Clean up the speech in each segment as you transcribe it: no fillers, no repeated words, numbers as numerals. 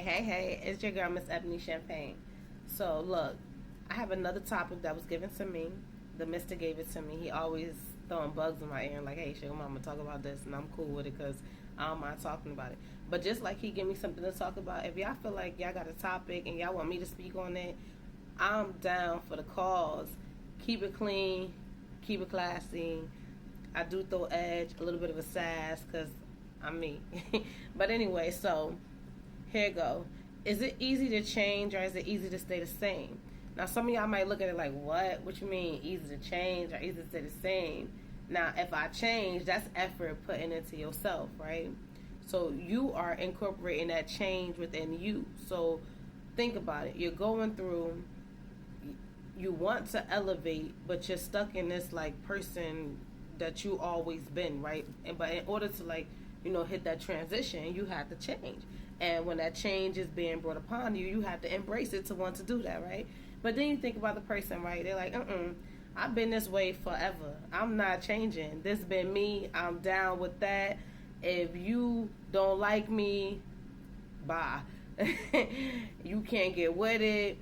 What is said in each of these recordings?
Hey, it's your girl, Miss EbonyChampane. So, look, I have another topic that was given to me. The mister gave it to me. He always throwing bugs in my ear and like, hey, sugar mama, talk about this. And I'm cool with it because I don't mind talking about it. But just like he gave me something to talk about, if y'all feel like y'all got a topic and y'all want me to speak on it, I'm down for the cause. Keep it clean, keep it classy. I do throw edge, a little bit of a sass because I'm me. But anyway, so here you go. Is it easy to change or is it easy to stay the same? Now, some of y'all might look at it like, what? What you mean, easy to change or easy to stay the same? Now, if I change, that's effort putting into yourself, right? So you are incorporating that change within you. So think about it. You're going through, you want to elevate, but you're stuck in this like person that you always been, right? But in order to hit that transition, you have to change. And when that change is being brought upon you, you have to embrace it to want to do that, right? But then you think about the person, right? They're like, I've been this way forever. I'm not changing. This been me. I'm down with that. If you don't like me, bye. You can't get with it.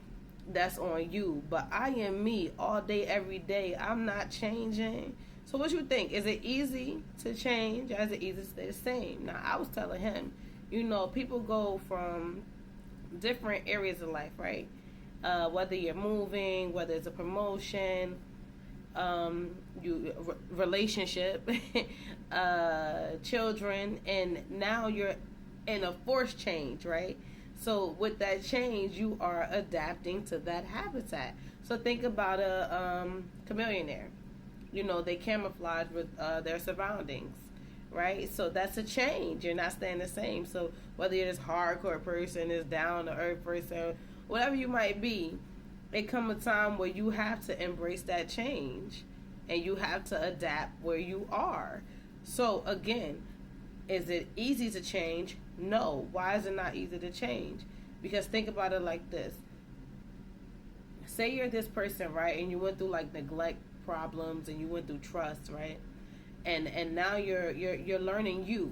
That's on you. But I am me all day, every day. I'm not changing. So what you think? Is it easy to change or is it easy to stay the same? Now, I was telling him, people go from different areas of life, right? Whether you're moving, whether it's a promotion, relationship, children, and now you're in a forced change, right? So with that change, you are adapting to that habitat. So think about a chameleonaire. They camouflage with their surroundings, right? So that's a change. You're not staying the same. So whether you're this hardcore person, this down to earth person, whatever you might be, it comes a time where you have to embrace that change and you have to adapt where you are. So again, is it easy to change? No. Why is it not easy to change? Because think about it like this. Say you're this person, right? And you went through like neglect problems and you went through trust, right? And now you're learning you.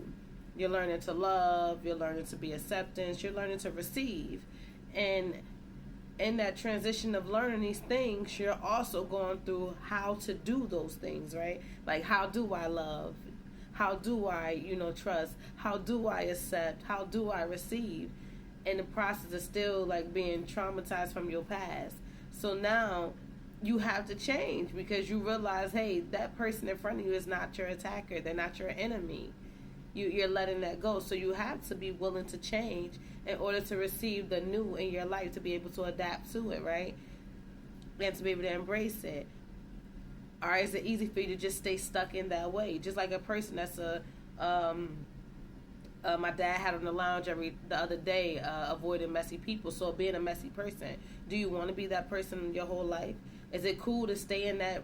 You're learning to love, you're learning to be acceptance, you're learning to receive. And in that transition of learning these things, you're also going through how to do those things, right? Like, how do I love? How do I, trust? How do I accept? How do I receive? In the process of still like being traumatized from your past. So now you have to change because you realize, hey, that person in front of you is not your attacker. They're not your enemy. You're letting that go. So you have to be willing to change in order to receive the new in your life, to be able to adapt to it, right? And to be able to embrace it. Or is it easy for you to just stay stuck in that way? Just like a person that's my dad had on the lounge the other day, avoiding messy people. So being a messy person, do you want to be that person your whole life? Is it cool to stay in that,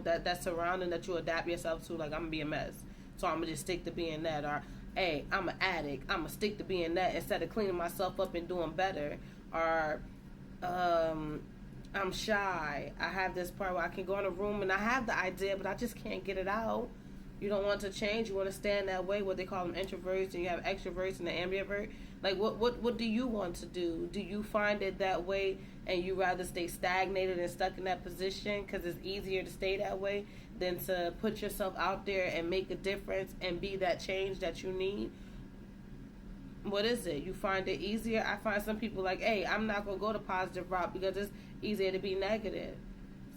that surrounding that you adapt yourself to? Like, I'm going to be a mess, so I'm going to just stick to being that. Or, hey, I'm an addict, I'm going to stick to being that instead of cleaning myself up and doing better. Or, I'm shy. I have this part where I can go in a room and I have the idea, but I just can't get it out. You don't want to change. You want to stay in that way, what they call them introverts, and you have extroverts and the ambivert. Like, what do you want to do? Do you find it that way and you rather stay stagnated and stuck in that position because it's easier to stay that way than to put yourself out there and make a difference and be that change that you need? What is it? You find it easier? I find some people like, hey, I'm not going to go the positive route because it's easier to be negative.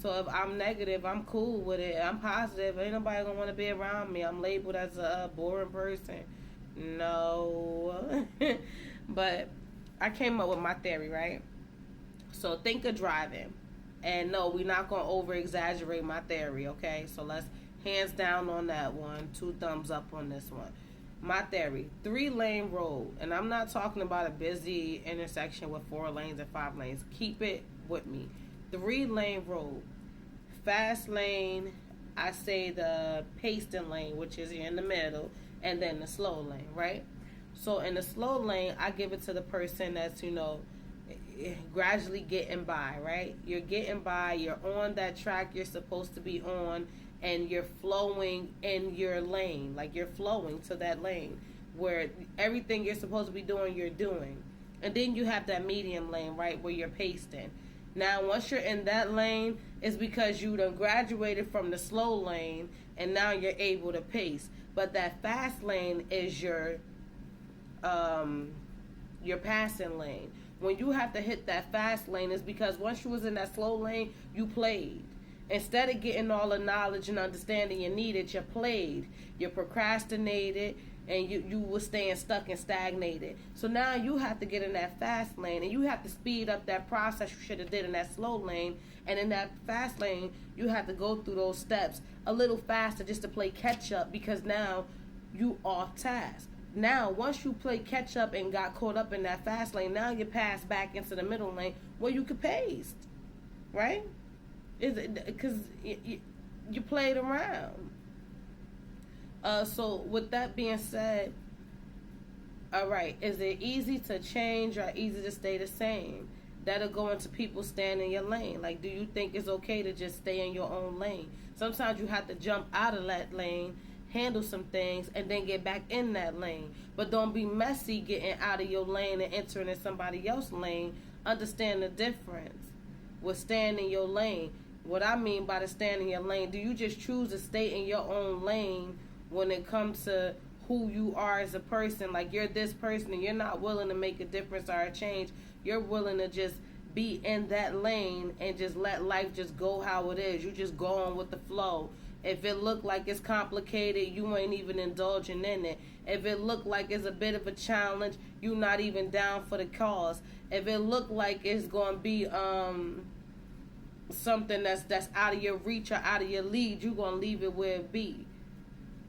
So if I'm negative, I'm cool with it. I'm positive. Ain't nobody gonna want to be around me. I'm labeled as a boring person. No. But I came up with my theory, right? So think of driving. And no, we're not gonna over exaggerate my theory, okay? So let's hands down on that one. 2 thumbs up on this one. My theory, 3-lane road. And I'm not talking about a busy intersection with 4 lanes and 5 lanes. Keep it with me. 3-lane road. Fast lane, I say the pasting lane, which is in the middle, and then the slow lane, right? So in the slow lane, I give it to the person that's, gradually getting by, right? You're getting by, you're on that track you're supposed to be on, and you're flowing in your lane. Like, you're flowing to that lane where everything you're supposed to be doing, you're doing. And then you have that medium lane, right, where you're pasting. Now, once you're in that lane, it's because you done graduated from the slow lane, and now you're able to pace. But that fast lane is your passing lane. When you have to hit that fast lane, is because once you was in that slow lane, you played. Instead of getting all the knowledge and understanding you needed, you played. You procrastinated, and you were staying stuck and stagnated. So now you have to get in that fast lane, and you have to speed up that process you should have did in that slow lane. And in that fast lane, you have to go through those steps a little faster just to play catch up, because now you off task. Now, once you play catch up and got caught up in that fast lane, now you pass back into the middle lane where you could pace, right? Is it because you played around? So with that being said, all right, is it easy to change or easy to stay the same? That'll go into people staying in your lane. Like, do you think it's okay to just stay in your own lane? Sometimes you have to jump out of that lane, handle some things, and then get back in that lane. But don't be messy getting out of your lane and entering in somebody else's lane. Understand the difference with staying in your lane. What I mean by the staying in your lane, do you just choose to stay in your own lane when it comes to who you are as a person? Like, you're this person and you're not willing to make a difference or a change. You're willing to just be in that lane and just let life just go how it is. You just go on with the flow. If it look like it's complicated, you ain't even indulging in it. If it look like it's a bit of a challenge, you not even down for the cause. If it look like it's going to be something that's out of your reach or out of your league, you going to leave it where it be.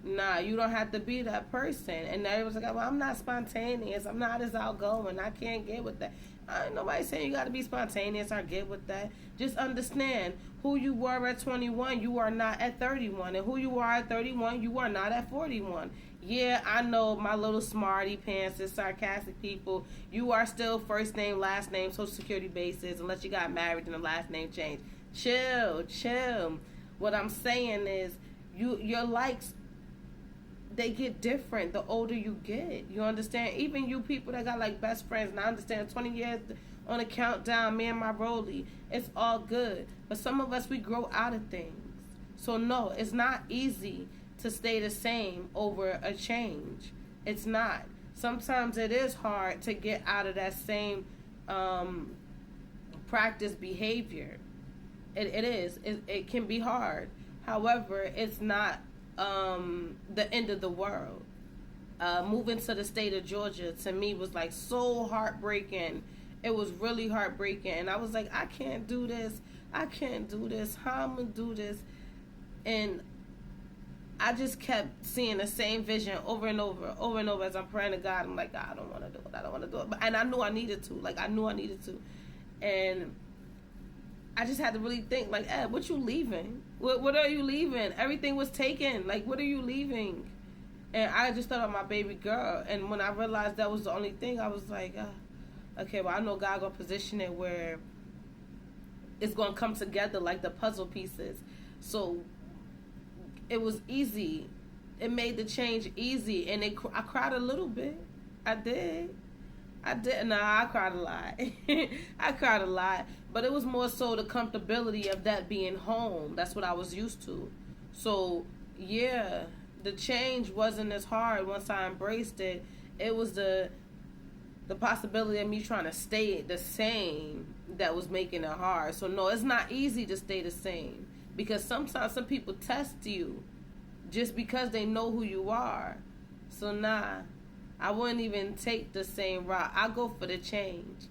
Nah, you don't have to be that person. And everyone's like, well, I'm not spontaneous. I'm not as outgoing. I can't get with that. Ain't nobody saying you got to be spontaneous or get with that. Just understand who you were at 21, you are not at 31. And who you are at 31, you are not at 41. Yeah, I know my little smarty pants and sarcastic people. You are still first name, last name, social security basis, unless you got married and the last name changed. Chill. What I'm saying is, your likes, they get different the older you get. You understand? Even you people that got like best friends, and I understand 20 years on a countdown, me and my Rolly, it's all good. But some of us, we grow out of things. So no, it's not easy to stay the same over a change. It's not. Sometimes it is hard to get out of that same practice behavior. It is. It can be hard. However, it's not the end of the world. Moving to the state of Georgia, to me, was like so heartbreaking. It was really heartbreaking. And I was like, I can't do this. How I'm going to do this? And I just kept seeing the same vision over and over as I'm praying to God. I'm like, God, I don't want to do it. And I knew I needed to. And I just had to really think, like, Ed, what you leaving? What are you leaving? Everything was taken. Like, what are you leaving? And I just thought of my baby girl. And when I realized that was the only thing, I was like, okay, well, I know God going to position it where it's going to come together like the puzzle pieces. So it was easy. It made the change easy. And I cried a little bit. I did. Nah, I cried a lot. But it was more so the comfortability of that being home. That's what I was used to. So, yeah, the change wasn't as hard once I embraced it. It was the possibility of me trying to stay the same that was making it hard. So, no, it's not easy to stay the same. Because sometimes some people test you just because they know who you are. So, nah, I wouldn't even take the same route. I go for the change.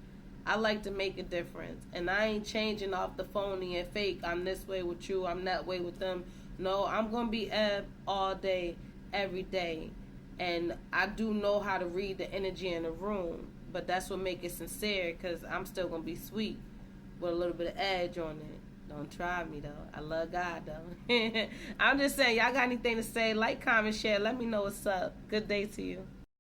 I like to make a difference. And I ain't changing off the phony and fake. I'm this way with you. I'm that way with them. No, I'm going to be Eb all day, every day. And I do know how to read the energy in the room. But that's what make it sincere, because I'm still going to be sweet with a little bit of edge on it. Don't try me, though. I love God, though. I'm just saying, y'all got anything to say? Like, comment, share. Let me know what's up. Good day to you.